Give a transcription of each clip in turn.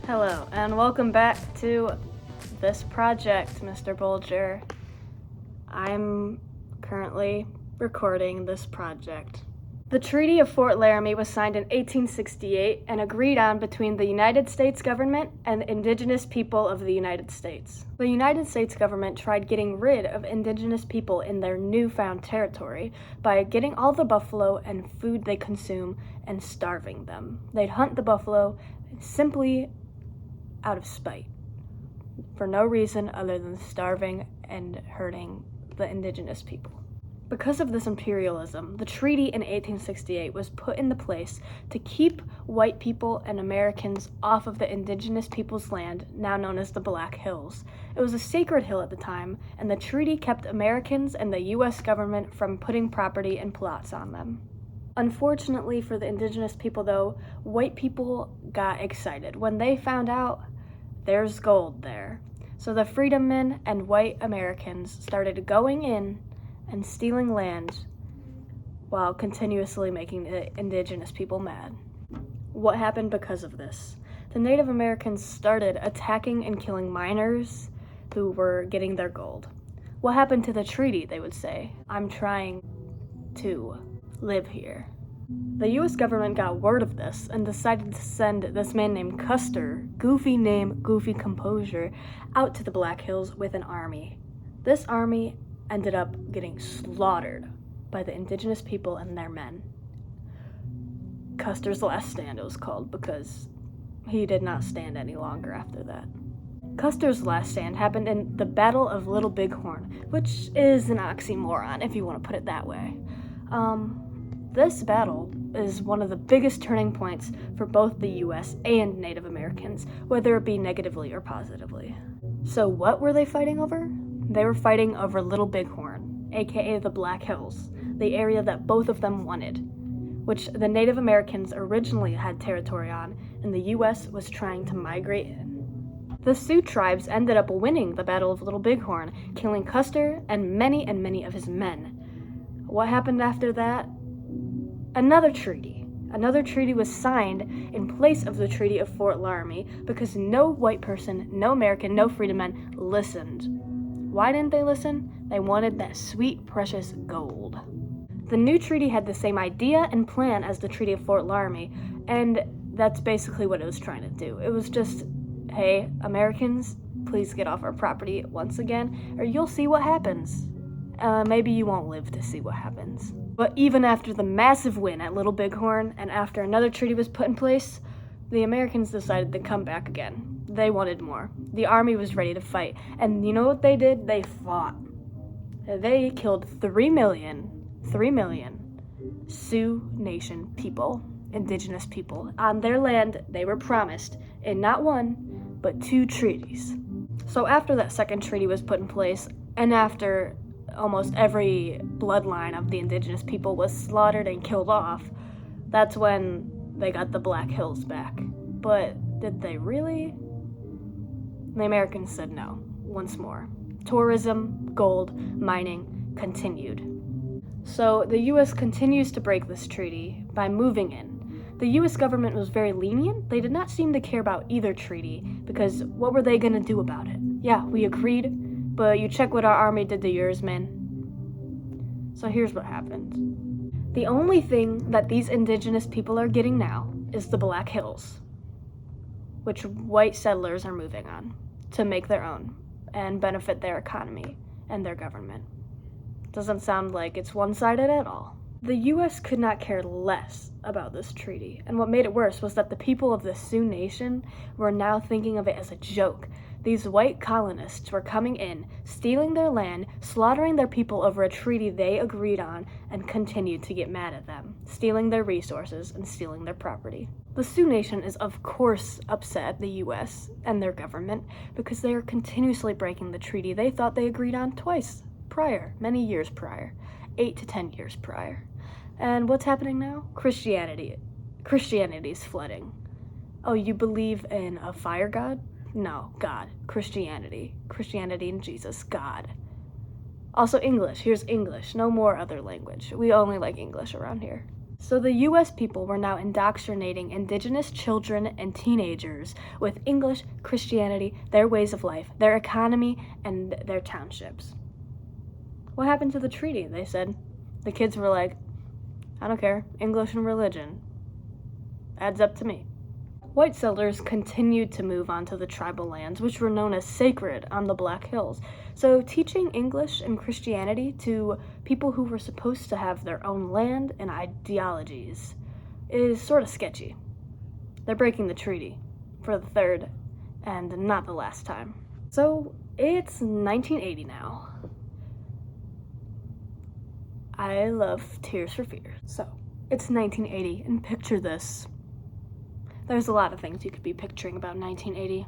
Hello, and welcome back to this project, Mr. Bolger. I'm currently recording this project. The Treaty of Fort Laramie was signed in 1868 and agreed on between the United States government and the indigenous people of the United States. The United States government tried getting rid of indigenous people in their newfound territory by getting all the buffalo and food they consume and starving them. They'd hunt the buffalo simply out of spite, for no reason other than starving and hurting the indigenous people. Because of this imperialism, the treaty in 1868 was put into place to keep white people and Americans off of the indigenous people's land, now known as the Black Hills. It was a sacred hill at the time, and the treaty kept Americans and the U.S. government from putting property and plots on them. Unfortunately for the indigenous people, though, white people got excited when they found out there's gold there. So the freedom men and white Americans started going in and stealing land while continuously making the indigenous people mad. What happened because of this? The Native Americans started attacking and killing miners who were getting their gold. What happened to the treaty, they would say? I'm trying to live here. The U.S. government got word of this and decided to send this man named Custer, goofy name, goofy composure, out to the Black Hills with an army. This army ended up getting slaughtered by the indigenous people and their men. Custer's Last Stand, it was called, because he did not stand any longer after that. Custer's last stand happened in the Battle of Little Bighorn, which is an oxymoron if you want to put it that way. This battle is one of the biggest turning points for both the U.S. and Native Americans, whether it be negatively or positively. So what were they fighting over? They were fighting over Little Bighorn, aka the Black Hills, the area that both of them wanted, which the Native Americans originally had territory on, and the U.S. was trying to migrate in. The Sioux tribes ended up winning the Battle of Little Bighorn, killing Custer and many of his men. What happened after that? Another treaty was signed in place of the Treaty of Fort Laramie because no white person, no American, no freedom men listened. Why didn't they listen? They wanted that sweet, precious gold. The new treaty had the same idea and plan as the Treaty of Fort Laramie, and that's basically what it was trying to do. It was just, hey, Americans, please get off our property once again, or you'll see what happens. Maybe you won't live to see what happens. But even after the massive win at Little Bighorn, and after another treaty was put in place, the Americans decided to come back again. They wanted more. The army was ready to fight, and you know what they did? They fought. They killed 3 million Sioux Nation people, indigenous people, on their land they were promised in not one, but 2 treaties. So after that second treaty was put in place, and after almost every bloodline of the indigenous people was slaughtered and killed off, that's when they got the Black Hills back. But did they really? The Americans said no, once more. Tourism, gold, mining continued. So the U.S. continues to break this treaty by moving in. The U.S. government was very lenient. They did not seem to care about either treaty, because what were they going to do about it? Yeah, we agreed, but you check what our army did to yours, man. So here's what happened. The only thing that these indigenous people are getting now is the Black Hills, which white settlers are moving on to make their own and benefit their economy and their government. Doesn't sound like it's one-sided at all. The U.S. could not care less about this treaty, and what made it worse was that the people of the Sioux Nation were now thinking of it as a joke. These white colonists were coming in, stealing their land, slaughtering their people over a treaty they agreed on, and continued to get mad at them, stealing their resources and stealing their property. The Sioux Nation is of course upset at the U.S. and their government because they are continuously breaking the treaty they thought they agreed on twice prior, many years prior, 8 to 10 years prior. And what's happening now? Christianity's flooding. Oh, you believe in a fire god? No, God. Christianity and Jesus, God. Also English. Here's English. No more other language. We only like English around here. So the US people were now indoctrinating indigenous children and teenagers with English, Christianity, their ways of life, their economy, and their townships. What happened to the treaty? They said. The kids were like, I don't care, English and religion. Adds up to me. White settlers continued to move onto the tribal lands, which were known as sacred on the Black Hills. So teaching English and Christianity to people who were supposed to have their own land and ideologies is sort of sketchy. They're breaking the treaty for the third and not the last time. So it's 1980 now. I love Tears for Fears. So it's 1980, and picture this. There's a lot of things you could be picturing about 1980.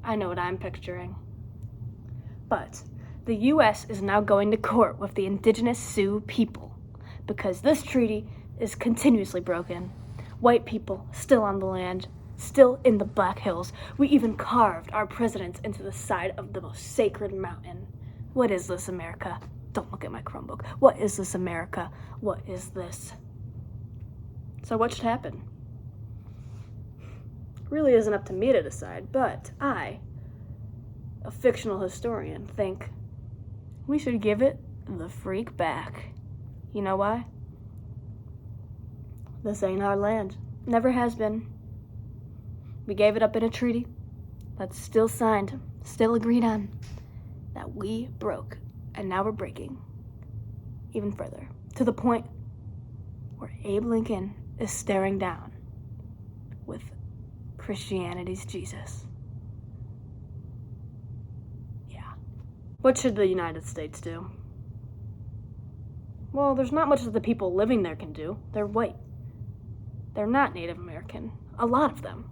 I know what I'm picturing. But the US is now going to court with the indigenous Sioux people because this treaty is continuously broken. White people still on the land, still in the Black Hills. We even carved our presidents into the side of the most sacred mountain. What is this, America? Don't look at my Chromebook. What is this, America? What is this? So what should happen? Really isn't up to me to decide, but I, a fictional historian, think we should give it the freak back. You know why? This ain't our land. Never has been. We gave it up in a treaty that's still signed, still agreed on, that we broke, and now we're breaking even further, to the point where Abe Lincoln is staring down with Christianity's Jesus. Yeah. What should the United States do? Well, there's not much that the people living there can do. They're white. They're not Native American. A lot of them.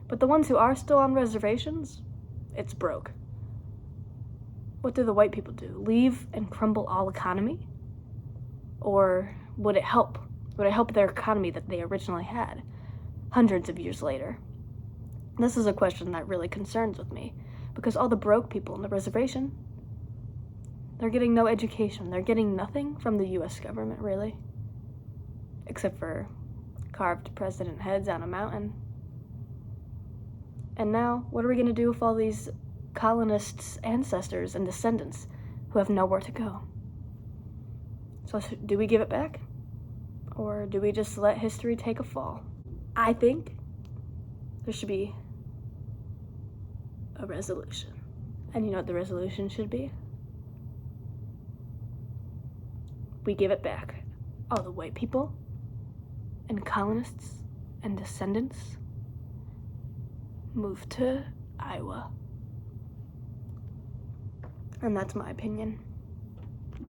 But the ones who are still on reservations, it's broke. What do the white people do? Leave and crumble all economy? Or would it help? Would it help their economy that they originally had hundreds of years later? This is a question that really concerns with me, because all the broke people on the reservation, they're getting no education. They're getting nothing from the US government, really, except for carved president heads on a mountain. And now, what are we going to do with all these colonists' ancestors and descendants who have nowhere to go? So do we give it back? Or do we just let history take a fall? I think there should be a resolution. And you know what the resolution should be? We give it back. All the white people and colonists and descendants move to Iowa. And that's my opinion.